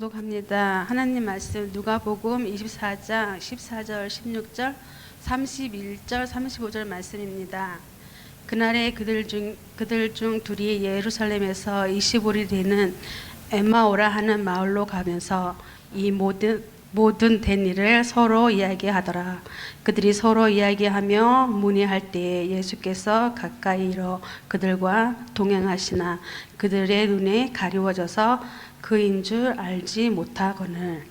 봉독합니다. 하나님 말씀 누가복음 24장 14절 16절 31절 35절 말씀입니다. 그날에 그들 중 둘이 예루살렘에서 25리 되는 엠마오라 하는 마을로 가면서 이 모든 된 일을 서로 이야기하더라. 그들이 서로 이야기하며 문의할 때에 예수께서 가까이 이르러 그들과 동행하시나 그들의 눈이 가리워져서 그인 줄 알지 못하거늘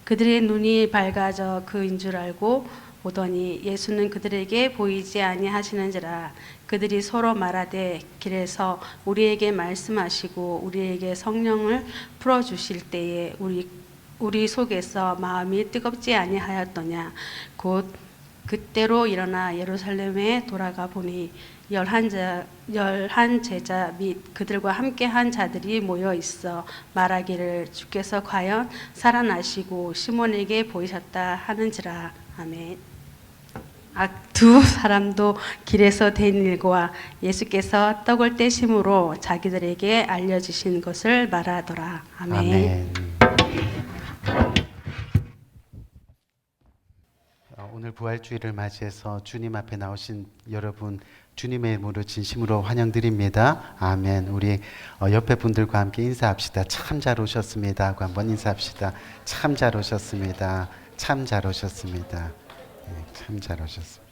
그들의 눈이 밝아져 그인 줄 알고 보더니 예수는 그들에게 보이지 아니하시는지라. 그들이 서로 말하되 길에서 우리에게 말씀하시고 우리에게 성령을 풀어주실 때에 우리 속에서 마음이 뜨겁지 아니하였더냐. 곧 그때로 일어나 예루살렘에 돌아가 보니 열한 제자 및 그들과 함께한 자들이 모여 있어 말하기를 주께서 과연 살아나시고 시몬에게 보이셨다 하는지라. 아멘. 두 사람도 길에서 된 일과 예수께서 떡을 떼심으로 자기들에게 알려주신 것을 말하더라. 아멘. 아멘. 오늘 부활주일을 맞이해서 주님 앞에 나오신 여러분 주님의 이름으로 진심으로 환영드립니다. 아멘. 우리 옆에 분들과 함께 인사합시다. 참 잘 오셨습니다 하고 한번 인사합시다. 참 잘 오셨습니다. 참 잘 오셨습니다. 참 잘 오셨습니다.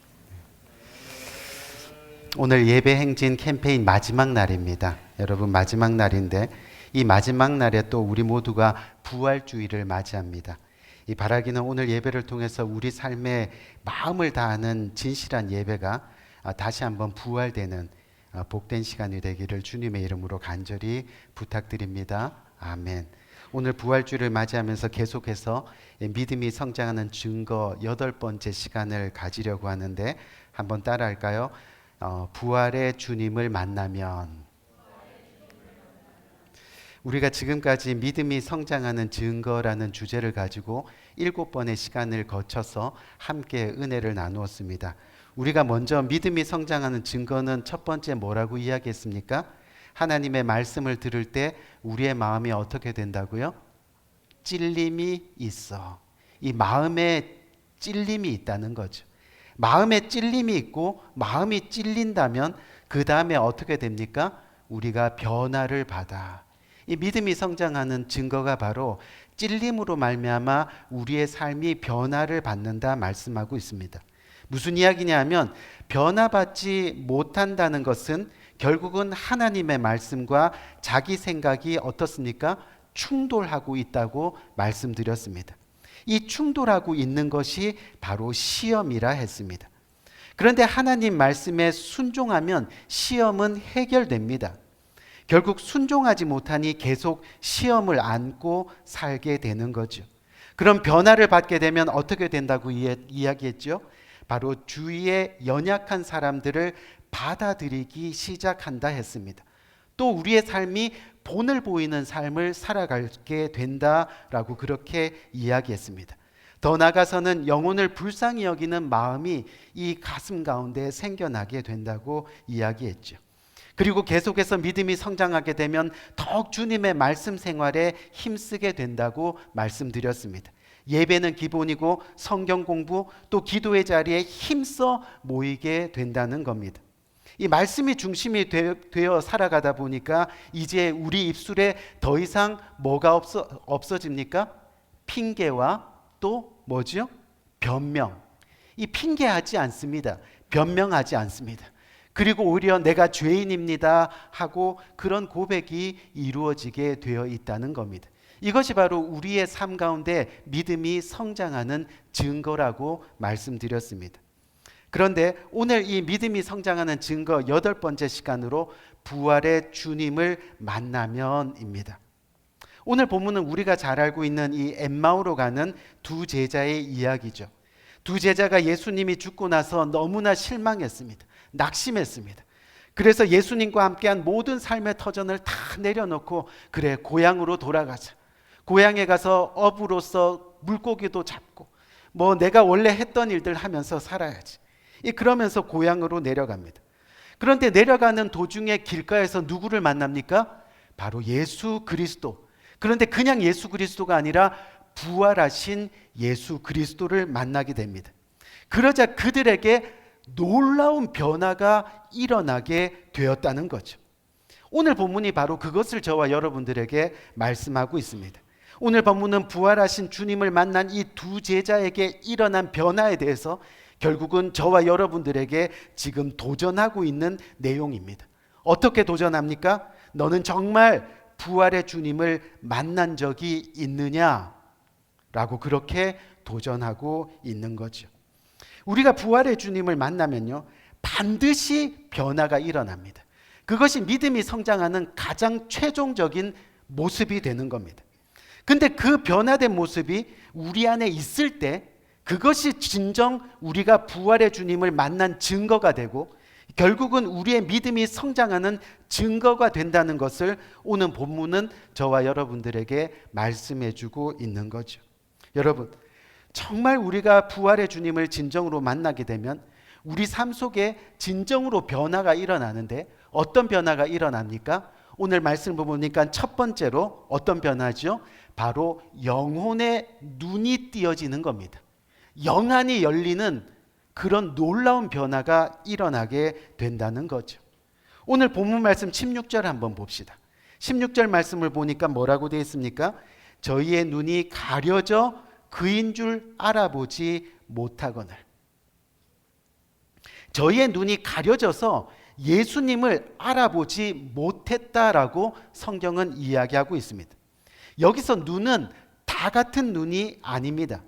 오늘 예배 행진 캠페인 마지막 날입니다. 여러분 마지막 날인데 이 마지막 날에 또 우리 모두가 부활주일을 맞이합니다. 이 바라기는 오늘 예배를 통해서 우리 삶에 마음을 다하는 진실한 예배가 다시 한번 부활되는 복된 시간이 되기를 주님의 이름으로 간절히 부탁드립니다. 아멘. 오늘 부활주일을 맞이하면서 계속해서 믿음이 성장하는 증거 8번째 시간을 가지려고 하는데 한번 따라할까요? 부활의 주님을 만나면. 우리가 지금까지 믿음이 성장하는 증거라는 주제를 가지고 7번의 시간을 거쳐서 함께 은혜를 나누었습니다. 우리가 먼저 믿음이 성장하는 증거는 첫 번째 뭐라고 이야기했습니까? 하나님의 말씀을 들을 때 우리의 마음이 어떻게 된다고요? 찔림이 있어. 이 마음에 찔림이 있다는 거죠. 마음에 찔림이 있고 마음이 찔린다면 그 다음에 어떻게 됩니까? 우리가 변화를 받아. 이 믿음이 성장하는 증거가 바로 찔림으로 말미암아 우리의 삶이 변화를 받는다 말씀하고 있습니다. 무슨 이야기냐면 변화받지 못한다는 것은 결국은 하나님의 말씀과 자기 생각이 어떻습니까? 충돌하고 있다고 말씀드렸습니다. 이 충돌하고 있는 것이 바로 시험이라 했습니다. 그런데 하나님 말씀에 순종하면 시험은 해결됩니다. 결국 순종하지 못하니 계속 시험을 안고 살게 되는 거죠. 그럼 변화를 받게 되면 어떻게 된다고 이야기했죠? 바로 주위의 연약한 사람들을 받아들이기 시작한다 했습니다. 또 우리의 삶이 본을 보이는 삶을 살아가게 된다라고 그렇게 이야기했습니다. 더 나아가서는 영혼을 불쌍히 여기는 마음이 이 가슴 가운데 생겨나게 된다고 이야기했죠. 그리고 계속해서 믿음이 성장하게 되면 더욱 주님의 말씀 생활에 힘쓰게 된다고 말씀드렸습니다. 예배는 기본이고 성경 공부 또 기도의 자리에 힘써 모이게 된다는 겁니다. 이 말씀이 중심이 되어 살아가다 보니까 이제 우리 입술에 더 이상 뭐가 없어집니까? 핑계와 또 뭐죠? 변명. 이 핑계하지 않습니다. 변명하지 않습니다. 그리고 오히려 내가 죄인입니다 하고 그런 고백이 이루어지게 되어 있다는 겁니다. 이것이 바로 우리의 삶 가운데 믿음이 성장하는 증거라고 말씀드렸습니다. 그런데 오늘 이 믿음이 성장하는 증거 8번째 시간으로 부활의 주님을 만나면입니다. 오늘 본문은 우리가 잘 알고 있는 이 엠마오로 가는 두 제자의 이야기죠. 두 제자가 예수님이 죽고 나서 너무나 실망했습니다. 낙심했습니다. 그래서 예수님과 함께한 모든 삶의 터전을 다 내려놓고 그래 고향으로 돌아가자. 고향에 가서 어부로서 물고기도 잡고 뭐 내가 원래 했던 일들 하면서 살아야지. 그러면서 고향으로 내려갑니다. 그런데 내려가는 도중에 길가에서 누구를 만납니까? 바로 예수 그리스도. 그런데 그냥 예수 그리스도가 아니라 부활하신 예수 그리스도를 만나게 됩니다. 그러자 그들에게 놀라운 변화가 일어나게 되었다는 거죠. 오늘 본문이 바로 그것을 저와 여러분들에게 말씀하고 있습니다. 오늘 본문은 부활하신 주님을 만난 이 두 제자에게 일어난 변화에 대해서 결국은 저와 여러분들에게 지금 도전하고 있는 내용입니다. 어떻게 도전합니까? 너는 정말 부활의 주님을 만난 적이 있느냐? 라고 그렇게 도전하고 있는 거죠. 우리가 부활의 주님을 만나면요, 반드시 변화가 일어납니다. 그것이 믿음이 성장하는 가장 최종적인 모습이 되는 겁니다. 근데 그 변화된 모습이 우리 안에 있을 때 그것이 진정 우리가 부활의 주님을 만난 증거가 되고 결국은 우리의 믿음이 성장하는 증거가 된다는 것을 오늘 본문은 저와 여러분들에게 말씀해 주고 있는 거죠. 여러분, 정말 우리가 부활의 주님을 진정으로 만나게 되면 우리 삶 속에 진정으로 변화가 일어나는데 어떤 변화가 일어납니까? 오늘 말씀 보니까 첫 번째로 어떤 변화죠? 바로 영혼의 눈이 띄어지는 겁니다. 영안이 열리는 그런 놀라운 변화가 일어나게 된다는 거죠. 오늘 본문 말씀 16절 한번 봅시다. 16절 말씀을 보니까 뭐라고 되어 있습니까? 저희의 눈이 가려져 그인 줄 알아보지 못하거늘. 저희의 눈이 가려져서 예수님을 알아보지 못했다라고 성경은 이야기하고 있습니다. 여기서 눈은 다 같은 눈이 아닙니다.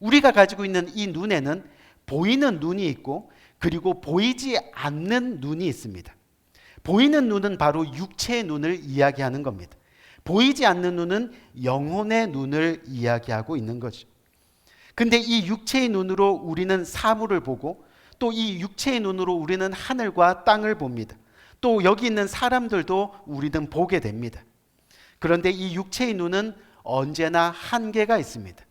우리가 가지고 있는 이 눈에는 보이는 눈이 있고 그리고 보이지 않는 눈이 있습니다. 보이는 눈은 바로 육체의 눈을 이야기하는 겁니다. 보이지 않는 눈은 영혼의 눈을 이야기하고 있는 거죠. 근데 이 육체의 눈으로 우리는 사물을 보고 또 이 육체의 눈으로 우리는 하늘과 땅을 봅니다. 또 여기 있는 사람들도 우리는 보게 됩니다. 그런데 이 육체의 눈은 언제나 한계가 있습니다.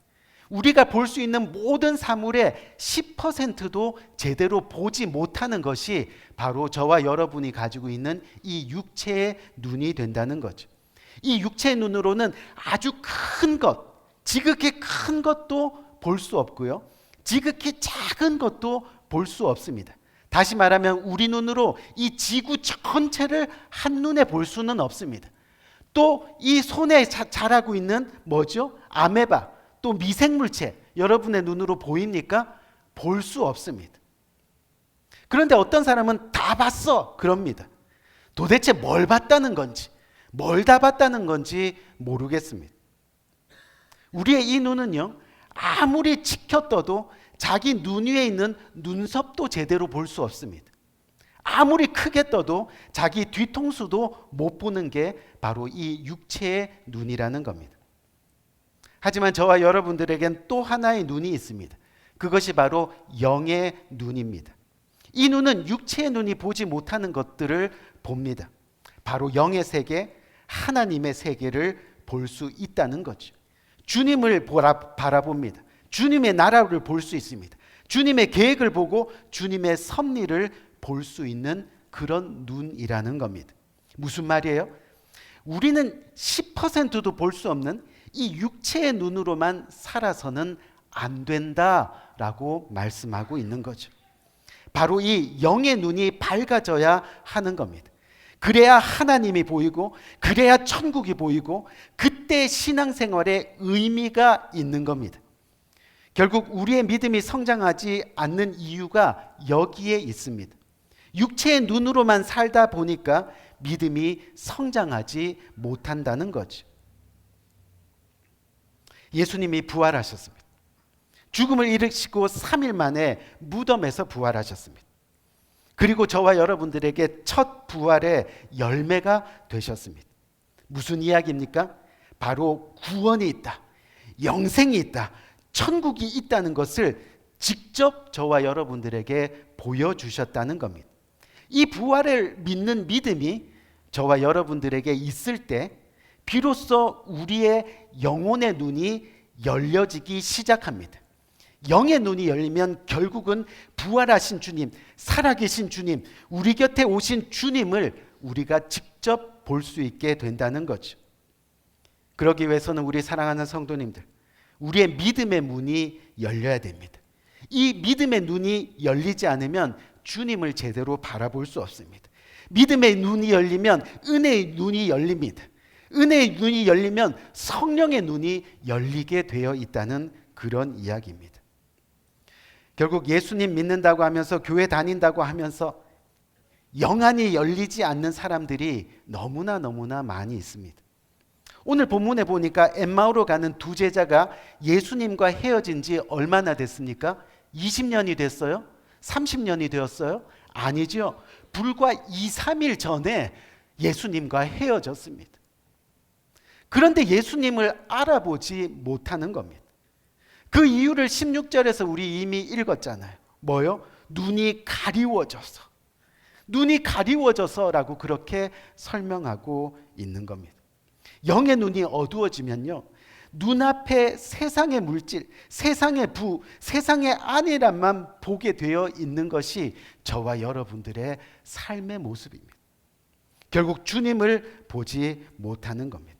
우리가 볼 수 있는 모든 사물의 10%도 제대로 보지 못하는 것이 바로 저와 여러분이 가지고 있는 이 육체의 눈이 된다는 거죠. 이 육체의 눈으로는 아주 큰 것, 지극히 큰 것도 볼 수 없고요. 지극히 작은 것도 볼 수 없습니다. 다시 말하면 우리 눈으로 이 지구 전체를 한눈에 볼 수는 없습니다. 또 이 손에 자라고 있는 뭐죠? 아메바, 또 미생물체, 여러분의 눈으로 보입니까? 볼 수 없습니다. 그런데 어떤 사람은 다 봤어 그럽니다. 도대체 뭘 봤다는 건지, 뭘 다 봤다는 건지 모르겠습니다. 우리의 이 눈은요, 아무리 치켜떠도 자기 눈 위에 있는 눈썹도 제대로 볼 수 없습니다. 아무리 크게 떠도 자기 뒤통수도 못 보는 게 바로 이 육체의 눈이라는 겁니다. 하지만 저와 여러분들에겐 또 하나의 눈이 있습니다. 그것이 바로 영의 눈입니다. 이 눈은 육체의 눈이 보지 못하는 것들을 봅니다. 바로 영의 세계, 하나님의 세계를 볼 수 있다는 거죠. 주님을 바라봅니다. 주님의 나라를 볼 수 있습니다. 주님의 계획을 보고 주님의 섭리를 볼 수 있는 그런 눈이라는 겁니다. 무슨 말이에요? 우리는 10%도 볼 수 없는 이 육체의 눈으로만 살아서는 안 된다라고 말씀하고 있는 거죠. 바로 이 영의 눈이 밝아져야 하는 겁니다. 그래야 하나님이 보이고 그래야 천국이 보이고 그때 신앙생활에 의미가 있는 겁니다. 결국 우리의 믿음이 성장하지 않는 이유가 여기에 있습니다. 육체의 눈으로만 살다 보니까 믿음이 성장하지 못한다는 거죠. 예수님이 부활하셨습니다. 죽음을 일으키시고 3일 만에 무덤에서 부활하셨습니다. 그리고 저와 여러분들에게 첫 부활의 열매가 되셨습니다. 무슨 이야기입니까? 바로 구원이 있다, 영생이 있다, 천국이 있다는 것을 직접 저와 여러분들에게 보여주셨다는 겁니다. 이 부활을 믿는 믿음이 저와 여러분들에게 있을 때 비로소 우리의 영혼의 눈이 열려지기 시작합니다. 영의 눈이 열리면 결국은 부활하신 주님, 살아계신 주님, 우리 곁에 오신 주님을 우리가 직접 볼 수 있게 된다는 거죠. 그러기 위해서는 우리 사랑하는 성도님들, 우리의 믿음의 문이 열려야 됩니다. 이 믿음의 눈이 열리지 않으면 주님을 제대로 바라볼 수 없습니다. 믿음의 눈이 열리면 은혜의 눈이 열립니다. 은혜의 눈이 열리면 성령의 눈이 열리게 되어 있다는 그런 이야기입니다. 결국 예수님 믿는다고 하면서 교회 다닌다고 하면서 영안이 열리지 않는 사람들이 너무나 많이 있습니다. 오늘 본문에 보니까 엠마오로 가는 두 제자가 예수님과 헤어진 지 얼마나 됐습니까? 20년이 됐어요? 30년이 되었어요? 아니죠. 불과 2, 3일 전에 예수님과 헤어졌습니다. 그런데 예수님을 알아보지 못하는 겁니다. 그 이유를 16절에서 우리 이미 읽었잖아요. 뭐요? 눈이 가리워져서. 눈이 가리워져서라고 그렇게 설명하고 있는 겁니다. 영의 눈이 어두워지면요, 눈앞에 세상의 물질, 세상의 부, 세상의 안이란만 보게 되어 있는 것이 저와 여러분들의 삶의 모습입니다. 결국 주님을 보지 못하는 겁니다.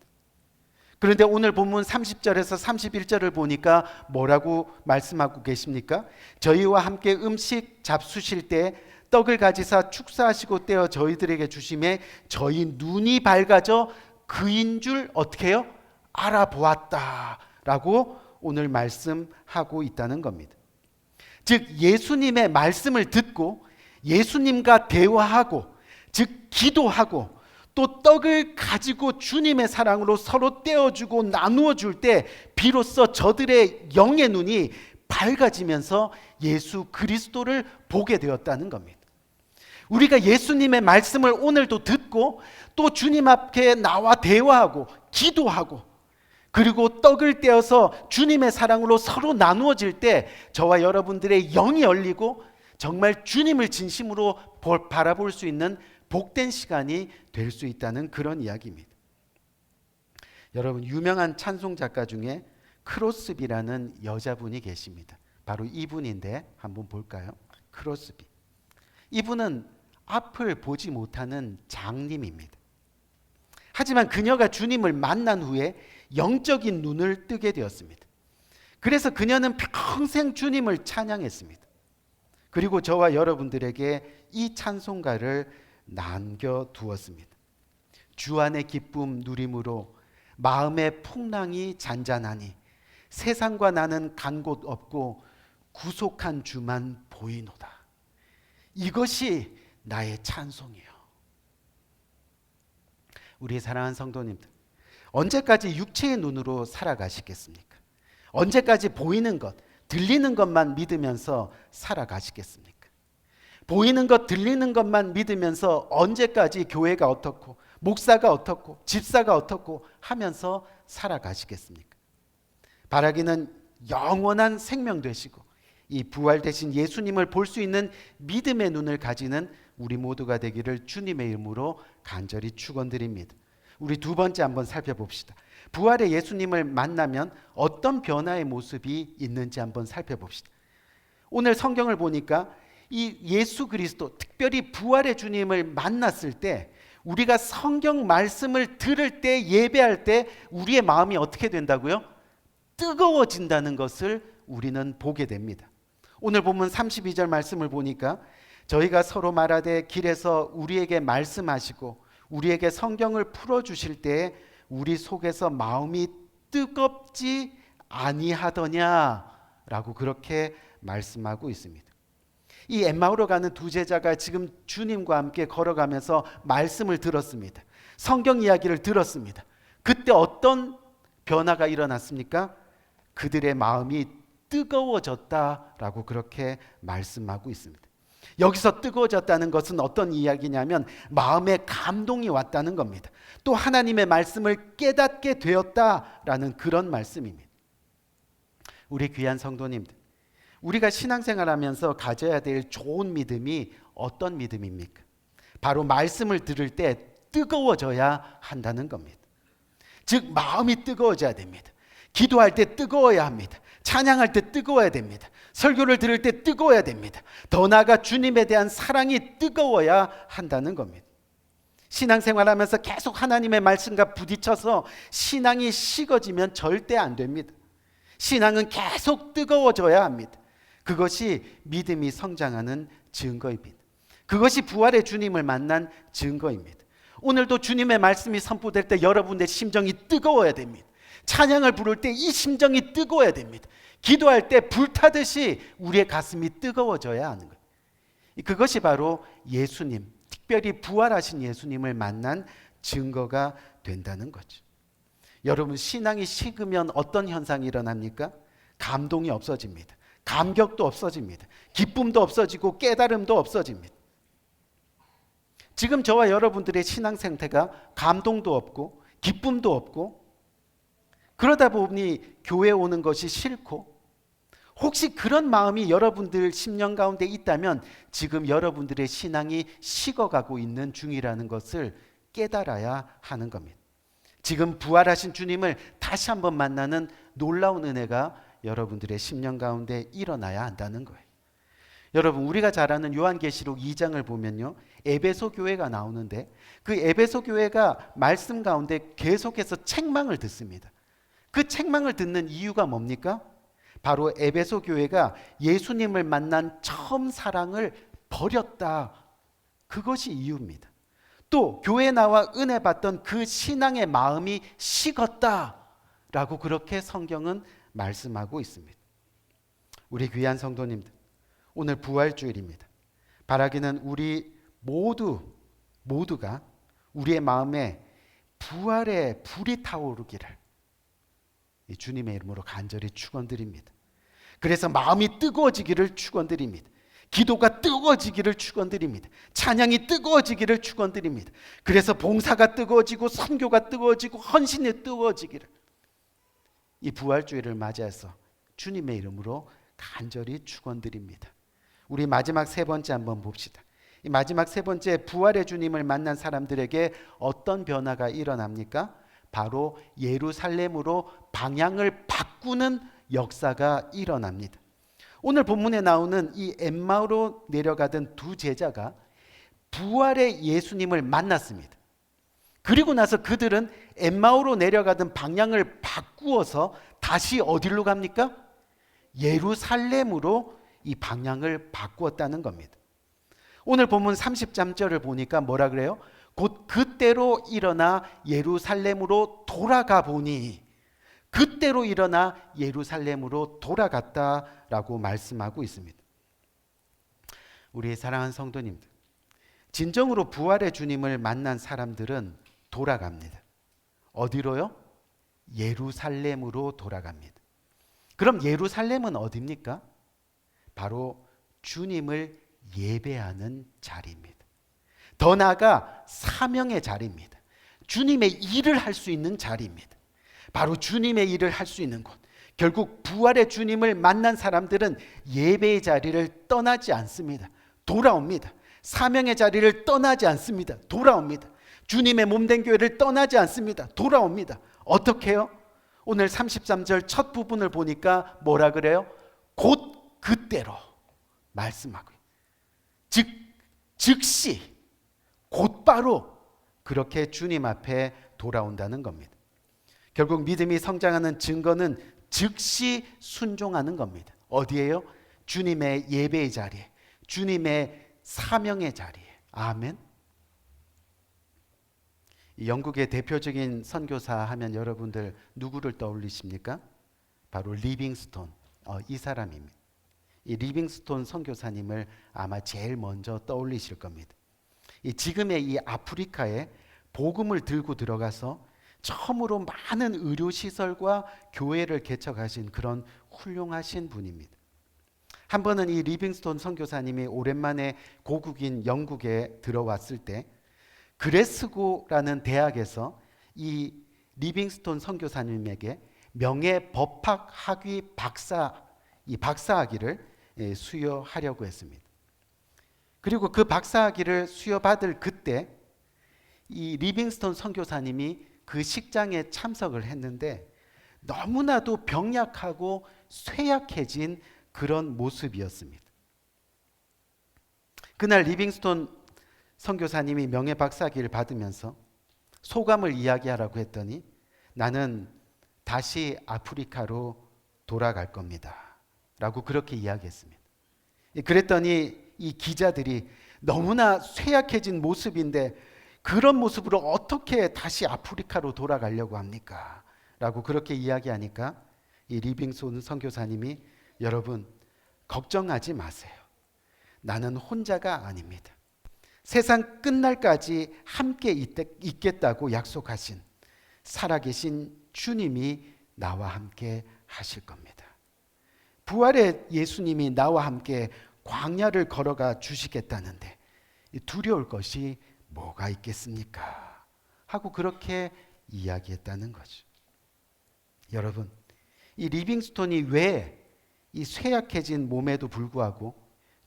그런데 오늘 본문 30절에서 31절을 보니까 뭐라고 말씀하고 계십니까? 저희와 함께 음식 잡수실 때 떡을 가지사 축사하시고 떼어 저희들에게 주심에 저희 눈이 밝아져 그인 줄 어떻게 해요? 알아보았다라고 오늘 말씀하고 있다는 겁니다. 즉 예수님의 말씀을 듣고 예수님과 대화하고, 즉 기도하고, 또 떡을 가지고 주님의 사랑으로 서로 떼어주고 나누어 줄 때 비로소 저들의 영의 눈이 밝아지면서 예수 그리스도를 보게 되었다는 겁니다. 우리가 예수님의 말씀을 오늘도 듣고 또 주님 앞에 나와 대화하고 기도하고 그리고 떡을 떼어서 주님의 사랑으로 서로 나누어질 때 저와 여러분들의 영이 열리고 정말 주님을 진심으로 바라볼 수 있는 복된 시간이 될 수 있다는 그런 이야기입니다. 여러분, 유명한 찬송 작가 중에 크로스비라는 여자분이 계십니다. 바로 이분인데 한번 볼까요? 크로스비. 이분은 앞을 보지 못하는 장님입니다. 하지만 그녀가 주님을 만난 후에 영적인 눈을 뜨게 되었습니다. 그래서 그녀는 평생 주님을 찬양했습니다. 그리고 저와 여러분들에게 이 찬송가를 남겨두었습니다. 주 안의 기쁨 누림으로 마음의 풍랑이 잔잔하니 세상과 나는 간 곳 없고 구속한 주만 보이노다. 이것이 나의 찬송이요. 우리 사랑하는 성도님들, 언제까지 육체의 눈으로 살아가시겠습니까? 언제까지 보이는 것, 들리는 것만 믿으면서 살아가시겠습니까? 보이는 것, 들리는 것만 믿으면서 언제까지 교회가 어떻고 목사가 어떻고 집사가 어떻고 하면서 살아가시겠습니까? 바라기는 영원한 생명 되시고 이 부활되신 예수님을 볼 수 있는 믿음의 눈을 가지는 우리 모두가 되기를 주님의 이름으로 간절히 축원드립니다. 우리 두 번째 한번 살펴봅시다. 부활의 예수님을 만나면 어떤 변화의 모습이 있는지 한번 살펴봅시다. 오늘 성경을 보니까 이 예수 그리스도, 특별히 부활의 주님을 만났을 때 우리가 성경 말씀을 들을 때, 예배할 때 우리의 마음이 어떻게 된다고요? 뜨거워진다는 것을 우리는 보게 됩니다. 오늘 본문 32절 말씀을 보니까 저희가 서로 말하되 길에서 우리에게 말씀하시고 우리에게 성경을 풀어주실 때 우리 속에서 마음이 뜨겁지 아니하더냐라고 그렇게 말씀하고 있습니다. 이 엠마오로 가는 두 제자가 지금 주님과 함께 걸어가면서 말씀을 들었습니다. 성경 이야기를 들었습니다. 그때 어떤 변화가 일어났습니까? 그들의 마음이 뜨거워졌다라고 그렇게 말씀하고 있습니다. 여기서 뜨거워졌다는 것은 어떤 이야기냐면 마음에 감동이 왔다는 겁니다. 또 하나님의 말씀을 깨닫게 되었다라는 그런 말씀입니다. 우리 귀한 성도님들, 우리가 신앙생활하면서 가져야 될 좋은 믿음이 어떤 믿음입니까? 바로 말씀을 들을 때 뜨거워져야 한다는 겁니다. 즉 마음이 뜨거워져야 됩니다. 기도할 때 뜨거워야 합니다. 찬양할 때 뜨거워야 됩니다. 설교를 들을 때 뜨거워야 됩니다. 더 나아가 주님에 대한 사랑이 뜨거워야 한다는 겁니다. 신앙생활하면서 계속 하나님의 말씀과 부딪혀서 신앙이 식어지면 절대 안 됩니다. 신앙은 계속 뜨거워져야 합니다. 그것이 믿음이 성장하는 증거입니다. 그것이 부활의 주님을 만난 증거입니다. 오늘도 주님의 말씀이 선포될 때 여러분의 심정이 뜨거워야 됩니다. 찬양을 부를 때 이 심정이 뜨거워야 됩니다. 기도할 때 불타듯이 우리의 가슴이 뜨거워져야 하는 거예요. 그것이 바로 예수님, 특별히 부활하신 예수님을 만난 증거가 된다는 거죠. 여러분, 신앙이 식으면 어떤 현상이 일어납니까? 감동이 없어집니다. 감격도 없어집니다. 기쁨도 없어지고 깨달음도 없어집니다. 지금 저와 여러분들의 신앙 상태가 감동도 없고 기쁨도 없고 그러다 보니 교회 오는 것이 싫고, 혹시 그런 마음이 여러분들 심령 가운데 있다면 지금 여러분들의 신앙이 식어가고 있는 중이라는 것을 깨달아야 하는 겁니다. 지금 부활하신 주님을 다시 한번 만나는 놀라운 은혜가 여러분들의 심령 가운데 일어나야 한다는 거예요. 여러분, 우리가 잘 아는 요한계시록 2장을 보면요, 에베소 교회가 나오는데 그 에베소 교회가 말씀 가운데 계속해서 책망을 듣습니다. 그 책망을 듣는 이유가 뭡니까? 바로 에베소 교회가 예수님을 만난 처음 사랑을 버렸다. 그것이 이유입니다. 또 교회에 나와 은혜 받던 그 신앙의 마음이 식었다라고 그렇게 성경은 말씀하고 있습니다. 우리 귀한 성도님들, 오늘 부활주일입니다. 바라기는 우리 모두가 우리의 마음에 부활의 불이 타오르기를 주님의 이름으로 간절히 축원드립니다. 그래서 마음이 뜨거워지기를 축원드립니다. 기도가 뜨거워지기를 축원드립니다. 찬양이 뜨거워지기를 축원드립니다. 그래서 봉사가 뜨거워지고 선교가 뜨거워지고 헌신이 뜨거워지기를, 이 부활주일을 맞이해서 주님의 이름으로 간절히 축원드립니다. 우리 마지막 세 번째 한번 봅시다. 이 마지막 세 번째, 부활의 주님을 만난 사람들에게 어떤 변화가 일어납니까? 바로 예루살렘으로 방향을 바꾸는 역사가 일어납니다. 오늘 본문에 나오는 이 엠마오로 내려가던 두 제자가 부활의 예수님을 만났습니다. 그리고 나서 그들은 엠마오로 내려가던 방향을 바꾸어서 다시 어디로 갑니까? 예루살렘으로 이 방향을 바꾸었다는 겁니다. 오늘 본문 30절을 보니까 뭐라 그래요? 곧 그때로 일어나 예루살렘으로 돌아가 보니, 그때로 일어나 예루살렘으로 돌아갔다라고 말씀하고 있습니다. 우리 사랑하는 성도님들, 진정으로 부활의 주님을 만난 사람들은 돌아갑니다. 어디로요? 예루살렘으로 돌아갑니다. 그럼 예루살렘은 어디입니까? 바로 주님을 예배하는 자리입니다. 더 나아가 사명의 자리입니다. 주님의 일을 할 수 있는 자리입니다. 바로 주님의 일을 할 수 있는 곳. 결국 부활의 주님을 만난 사람들은 예배의 자리를 떠나지 않습니다. 돌아옵니다. 사명의 자리를 떠나지 않습니다. 돌아옵니다. 주님의 몸된 교회를 떠나지 않습니다. 돌아옵니다. 어떻게 해요? 오늘 33절 첫 부분을 보니까 뭐라 그래요? 곧 그때로 말씀하고, 즉시 곧바로 그렇게 주님 앞에 돌아온다는 겁니다. 결국 믿음이 성장하는 증거는 즉시 순종하는 겁니다. 어디에요? 주님의 예배의 자리에, 주님의 사명의 자리에. 아멘. 영국의 대표적인 선교사 하면 여러분들 누구를 떠올리십니까? 바로 리빙스톤, 이 사람입니다. 이 리빙스톤 선교사님을 아마 제일 먼저 떠올리실 겁니다. 지금의 이 아프리카에 복음을 들고 들어가서 처음으로 많은 의료시설과 교회를 개척하신 그런 훌륭하신 분입니다. 한 번은 이 리빙스톤 선교사님이 오랜만에 고국인 영국에 들어왔을 때 그레스고라는 대학에서 이 리빙스톤 선교사님에게 명예법학 학위 이 박사학위를 수여하려고 했습니다. 그리고 그 박사학위를 수여받을 그때 이 리빙스톤 선교사님이 그 식장에 참석을 했는데 너무나도 병약하고 쇠약해진 그런 모습이었습니다. 그날 리빙스톤 선교사님이 명예박사학위를 받으면서 소감을 이야기하라고 했더니 나는 다시 아프리카로 돌아갈 겁니다 라고 그렇게 이야기했습니다. 그랬더니 이 기자들이 너무나 쇠약해진 모습인데 그런 모습으로 어떻게 다시 아프리카로 돌아가려고 합니까? 라고 그렇게 이야기하니까 이 리빙스톤 선교사님이 여러분 걱정하지 마세요. 나는 혼자가 아닙니다. 세상 끝날까지 함께 있겠다고 약속하신 살아계신 주님이 나와 함께 하실 겁니다. 부활의 예수님이 나와 함께 광야를 걸어가 주시겠다는데 두려울 것이 뭐가 있겠습니까? 하고 그렇게 이야기했다는 거죠. 여러분, 이 리빙스톤이 왜 이 쇠약해진 몸에도 불구하고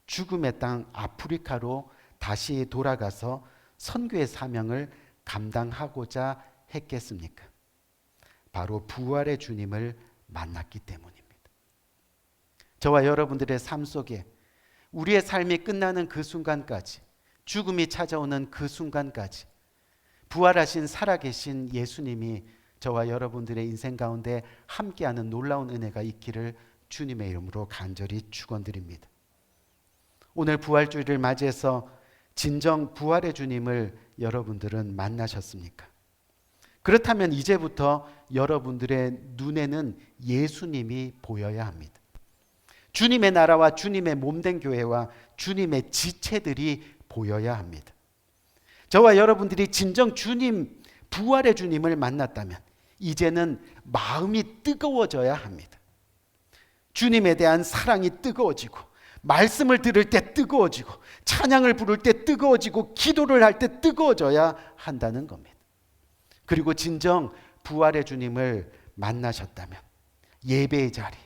죽음의 땅 아프리카로 다시 돌아가서 선교의 사명을 감당하고자 했겠습니까? 바로 부활의 주님을 만났기 때문입니다. 저와 여러분들의 삶 속에 우리의 삶이 끝나는 그 순간까지, 죽음이 찾아오는 그 순간까지 부활하신 살아계신 예수님이 저와 여러분들의 인생 가운데 함께하는 놀라운 은혜가 있기를 주님의 이름으로 간절히 축원드립니다. 오늘 부활주일을 맞이해서 진정 부활의 주님을 여러분들은 만나셨습니까? 그렇다면 이제부터 여러분들의 눈에는 예수님이 보여야 합니다. 주님의 나라와 주님의 몸된 교회와 주님의 지체들이 보여야 합니다. 저와 여러분들이 진정 주님, 부활의 주님을 만났다면 이제는 마음이 뜨거워져야 합니다. 주님에 대한 사랑이 뜨거워지고, 말씀을 들을 때 뜨거워지고, 찬양을 부를 때 뜨거워지고, 기도를 할 때 뜨거워져야 한다는 겁니다. 그리고 진정 부활의 주님을 만나셨다면 예배의 자리,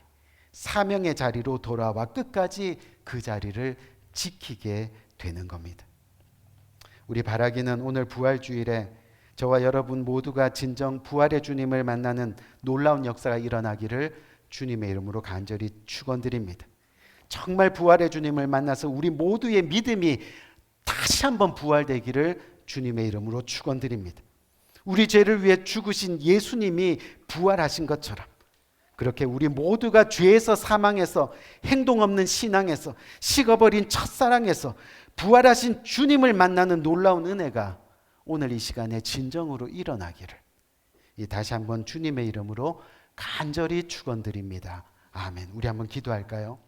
사명의 자리로 돌아와 끝까지 그 자리를 지키게 되는 겁니다. 우리 바라기는 오늘 부활주일에 저와 여러분 모두가 진정 부활의 주님을 만나는 놀라운 역사가 일어나기를 주님의 이름으로 간절히 축원드립니다. 정말 부활의 주님을 만나서 우리 모두의 믿음이 다시 한번 부활되기를 주님의 이름으로 축원드립니다. 우리 죄를 위해 죽으신 예수님이 부활하신 것처럼 그렇게 우리 모두가 죄에서 사망해서 행동 없는 신앙에서 식어버린 첫사랑에서 부활하신 주님을 만나는 놀라운 은혜가 오늘 이 시간에 진정으로 일어나기를 다시 한번 주님의 이름으로 간절히 축원드립니다. 아멘. 우리 한번 기도할까요?